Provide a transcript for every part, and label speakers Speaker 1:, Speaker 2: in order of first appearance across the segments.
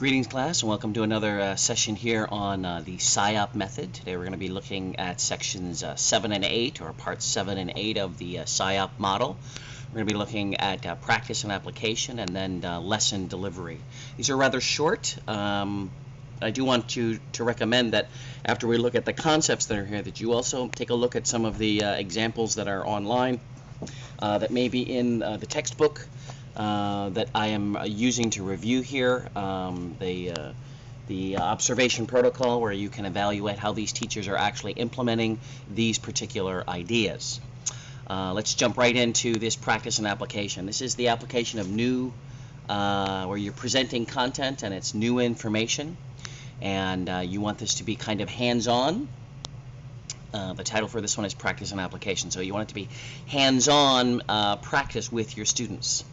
Speaker 1: Greetings, class, and welcome to another session here on the SIOP method. Today we're going to be looking at sections 7 and 8, or parts 7 and 8 of the SIOP model. We're going to be looking at practice and application, and then lesson delivery. These are rather short. I do want to recommend that after we look at the concepts that are here, that you also take a look at some of the examples that are online that may be in the textbook that I am using to review here, the observation protocol, where you can evaluate how these teachers are actually implementing these particular ideas. Let's jump right into this practice and application. This is the application of new, where you're presenting content and it's new information, and you want this to be kind of hands-on. The title for this one is Practice and Application, so you want it to be hands-on practice with your students.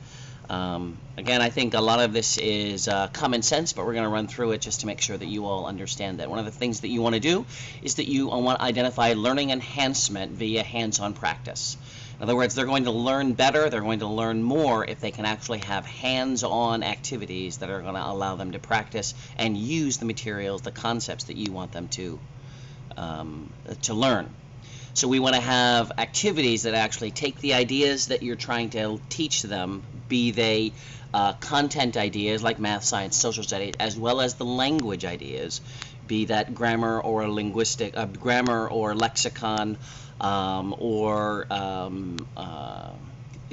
Speaker 1: Again, I think a lot of this is common sense, but we're going to run through it just to make sure that you all understand that. One of the things that you want to do is that you want to identify learning enhancement via hands-on practice. In other words, they're going to learn better, they're going to learn more if they can actually have hands-on activities that are going to allow them to practice and use the materials, the concepts that you want them to learn. So we want to have activities that actually take the ideas that you're trying to teach them, be they content ideas like math, science, social studies, as well as the language ideas, be that grammar or linguistic, grammar or lexicon, or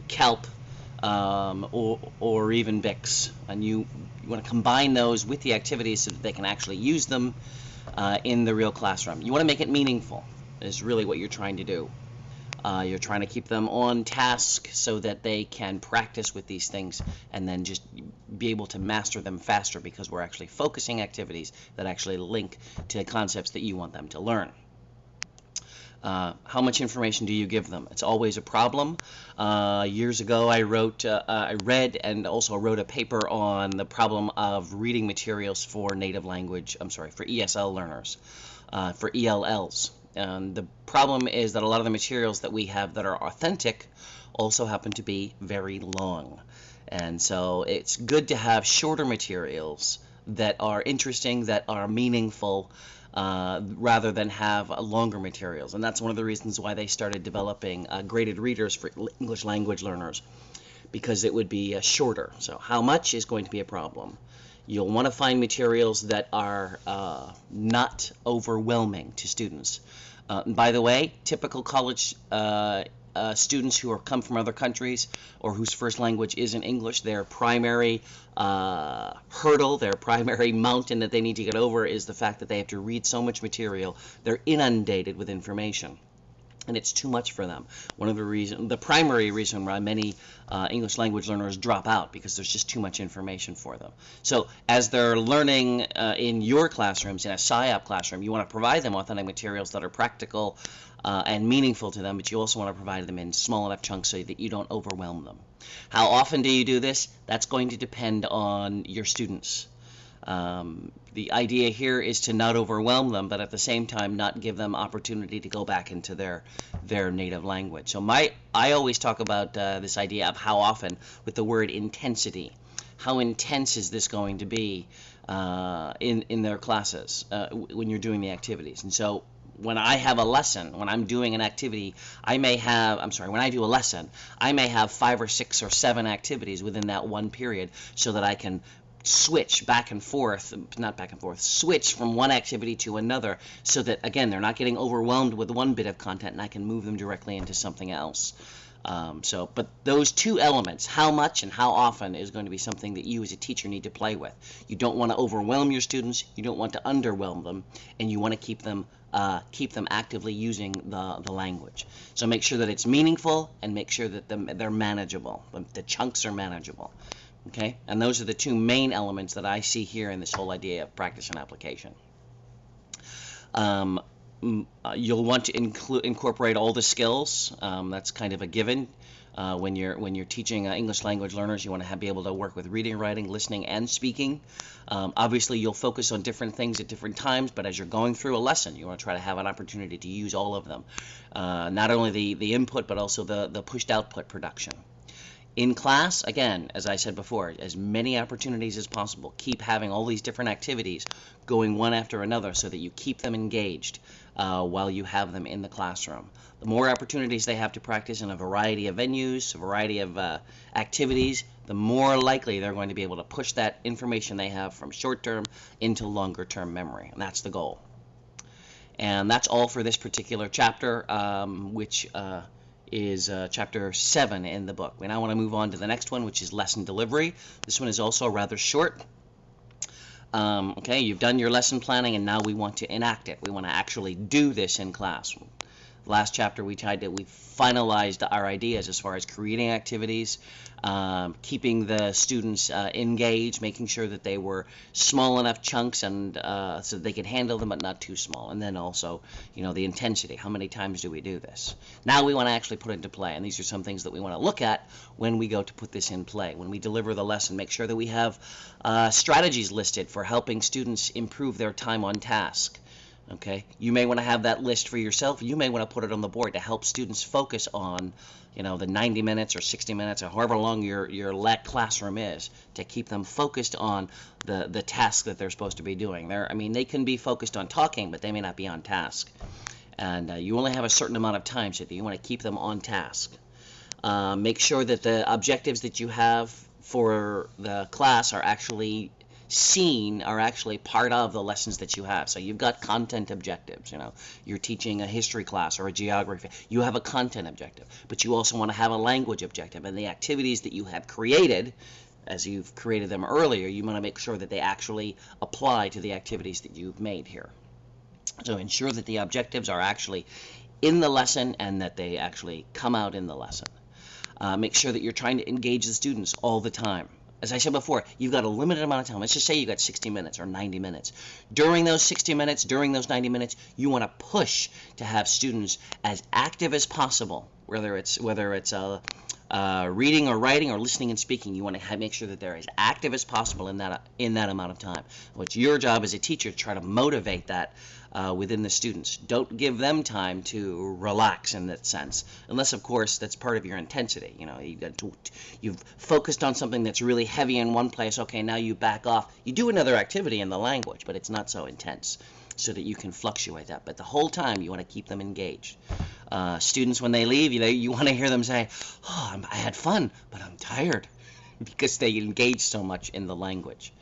Speaker 1: CALP, or even BICS. And you want to combine those with the activities so that they can actually use them in the real classroom. You want to make it meaningful, is really what you're trying to do. You're trying to keep them on task so that they can practice with these things and then just be able to master them faster, because we're actually focusing activities that actually link to the concepts that you want them to learn. How much information do you give them? It's always a problem. Years ago, I read and also wrote a paper on the problem of reading materials for native language, for ESL learners, for ELLs. And the problem is that a lot of the materials that we have that are authentic also happen to be very long. And so it's good to have shorter materials that are interesting, that are meaningful, rather than have longer materials. And that's one of the reasons why they started developing graded readers for English language learners, because it would be shorter. So how much is going to be a problem. You'll want to find materials that are not overwhelming to students. By the way, typical college students who come from other countries or whose first language isn't English, their primary hurdle, their primary mountain that they need to get over is the fact that they have to read so much material. They're inundated with information, and it's too much for them. One of the primary reason why many English language learners drop out, because there's just too much information for them. So as they're learning in your classrooms, in a SIOP classroom, you want to provide them authentic materials that are practical and meaningful to them, but you also want to provide them in small enough chunks so that you don't overwhelm them. How often do you do this? That's going to depend on your students. The idea here is to not overwhelm them, but at the same time not give them opportunity to go back into their native language. So I always talk about this idea of how often with the word intensity. How intense is this going to be in their classes when you're doing the activities? And so when I have a lesson, when I'm doing an activity, when I do a lesson, I may have 5 or 6 or 7 activities within that one period, so that I can switch back and forth, switch from one activity to another, so that, again, they're not getting overwhelmed with one bit of content and I can move them directly into something else. But those two elements, how much and how often, is going to be something that you as a teacher need to play with. You don't want to overwhelm your students, you don't want to underwhelm them, and you want to keep them actively using the language. So make sure that it's meaningful, and make sure that they're manageable, the chunks are manageable. Okay, and those are the two main elements that I see here in this whole idea of practice and application. You'll want to incorporate all the skills. That's kind of a given. When you're teaching English language learners, you want to be able to work with reading, writing, listening, and speaking. Obviously, you'll focus on different things at different times, but as you're going through a lesson, you want to try to have an opportunity to use all of them. Not only the input, but also the pushed output production. In class, again, as I said before, as many opportunities as possible. Keep having all these different activities going one after another so that you keep them engaged while you have them in the classroom. The more opportunities they have to practice in a variety of venues, a variety of activities, the more likely they're going to be able to push that information they have from short-term into longer-term memory. And that's the goal. And that's all for this particular chapter, which is chapter 7 in the book. We now want to move on to the next one, which is lesson delivery. This one is also rather short. Okay, you've done your lesson planning, and now we want to enact it. We want to actually do this in class. Last chapter we finalized our ideas as far as creating activities, keeping the students engaged, making sure that they were small enough chunks and so that they could handle them but not too small. And then also, the intensity. How many times do we do this? Now we want to actually put it into play, and these are some things that we want to look at when we go to put this in play. When we deliver the lesson, make sure that we have strategies listed for helping students improve their time on task. Okay, you may want to have that list for yourself. You may want to put it on the board to help students focus on, the 90 minutes or 60 minutes or however long your classroom is, to keep them focused on the task that they're supposed to be doing. They can be focused on talking, but they may not be on task. And you only have a certain amount of time, so you want to keep them on task. Make sure that the objectives that you have for the class are actually part of the lessons that you have. So you've got content objectives. You're teaching a history class or a geography. You have a content objective, but you also want to have a language objective. And the activities that you have created, as you've created them earlier, you want to make sure that they actually apply to the activities that you've made here. So ensure that the objectives are actually in the lesson and that they actually come out in the lesson. Make sure that you're trying to engage the students all the time. As I said before, you've got a limited amount of time. Let's just say you've got 60 minutes or 90 minutes. During those 60 minutes, during those 90 minutes, you want to push to have students as active as possible, whether it's reading or writing or listening and speaking. You want to make sure that they're as active as possible in that amount of time. It's your job as a teacher to try to motivate that within the students. Don't give them time to relax in that sense, unless, of course, that's part of your intensity. You've focused on something that's really heavy in one place. Okay, now you back off. You do another activity in the language, but it's not so intense, so that you can fluctuate that. But the whole time, you want to keep them engaged. Students, when they leave, you want to hear them say, "Oh, I had fun, but I'm tired," because they engage so much in the language.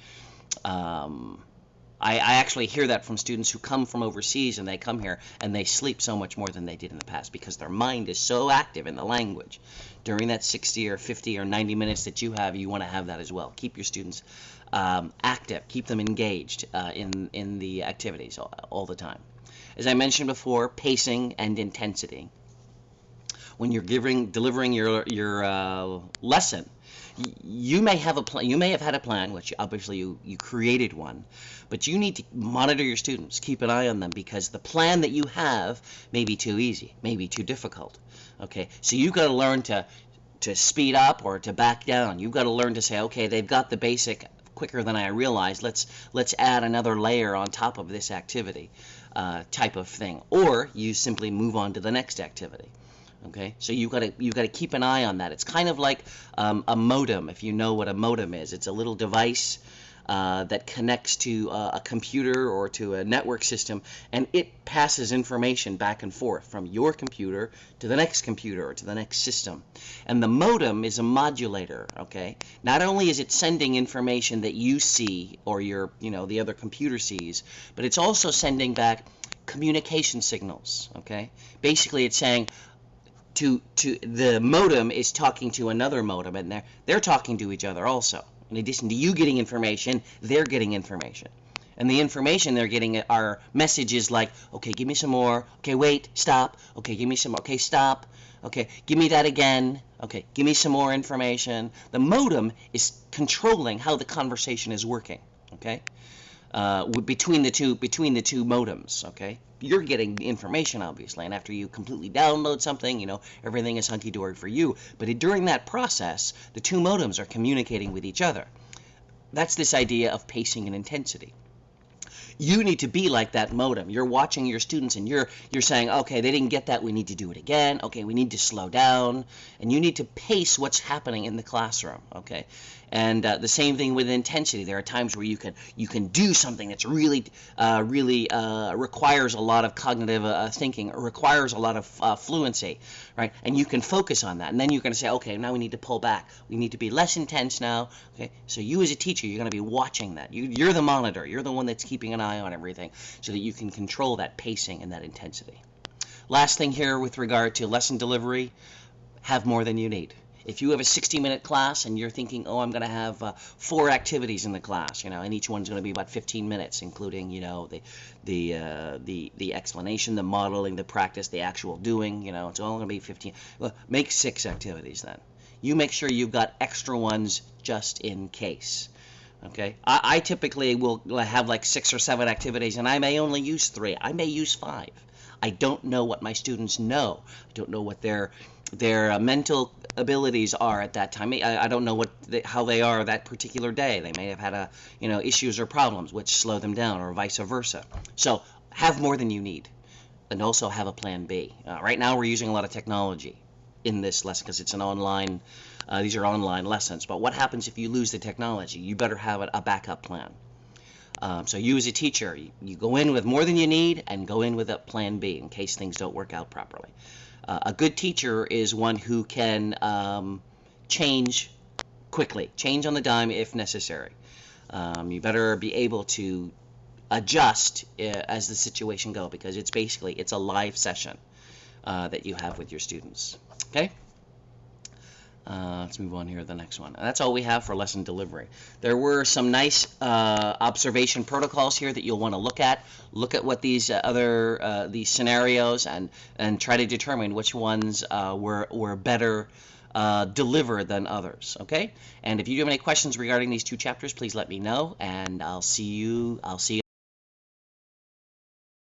Speaker 1: I actually hear that from students who come from overseas, and they come here and they sleep so much more than they did in the past because their mind is so active in the language. During that 60 or 50 or 90 minutes that you have, you want to have that as well. Keep your students active. Keep them engaged in the activities all the time. As I mentioned before, pacing and intensity. When you're delivering your lesson, you may have a plan. You may have had a plan, which obviously you created one, but you need to monitor your students, keep an eye on them, because the plan that you have may be too easy, may be too difficult. Okay, so you've got to learn to speed up or to back down. You've got to learn to say, okay, they've got the basic quicker than I realized. Let's add another layer on top of this activity, type of thing, or you simply move on to the next activity. Okay, so you've got to keep an eye on that. It's kind of like a modem, if you know what a modem is. It's a little device that connects to a computer or to a network system, and it passes information back and forth from your computer to the next computer or to the next system. And the modem is a modulator. Okay, not only is it sending information that you see or the other computer sees, but it's also sending back communication signals. Okay, basically it's saying, the modem is talking to another modem, and they're talking to each other also. In addition to you getting information, they're getting information. And the information they're getting are messages like, okay, give me some more. Okay, wait, stop. Okay, give me some more. Okay, stop. Okay, give me that again. Okay, give me some more information. The modem is controlling how the conversation is working. Okay, between the two modems. Okay. You're getting information, obviously, and after you completely download something, everything is hunky-dory for you. But during that process, the two modems are communicating with each other. That's this idea of pacing and intensity. you need to be like that modem. You're watching your students and you're saying, okay, they didn't get that, we need to do it again. Okay, we need to slow down, and you need to pace what's happening in the classroom. Okay, and the same thing with intensity. There are times where you can do something that's really requires a lot of cognitive thinking, or requires a lot of fluency, right? And you can focus on that, and then you're going to say, okay, now we need to pull back. We need to be less intense now. Okay, so you as a teacher, you're going to be watching that. You're the monitor. You're the one that's keeping an eye on everything, so that you can control that pacing and that intensity. Last thing here with regard to lesson delivery: have more than you need. If you have a 60-minute class and you're thinking, oh, I'm going to have 4 activities in the class, and each one's going to be about 15 minutes, including, the explanation, the modeling, the practice, the actual doing, it's all going to be 15. Well, make 6 activities then. You make sure you've got extra ones just in case. Okay, I typically will have like 6 or 7 activities, and I may only use 3. I may use 5. I don't know what my students know. I don't know what their mental abilities are at that time. I don't know how they are that particular day. They may have had issues or problems which slow them down, or vice versa. So have more than you need, and also have a plan B. Right now we're using a lot of technology in this lesson because it's an online. These are online lessons. But what happens if you lose the technology? You better have a backup plan. So you as a teacher, you go in with more than you need, and go in with a plan B in case things don't work out properly. A good teacher is one who can change quickly, change on the dime if necessary. You better be able to adjust as the situation goes, because it's a live session that you have with your students. Okay? Let's move on here to the next one. That's all we have for lesson delivery. There were some nice observation protocols here that you'll want to look at. Look at what these these scenarios, and try to determine which ones were better delivered than others. Okay? And if you have any questions regarding these 2 chapters, please let me know, and I'll see you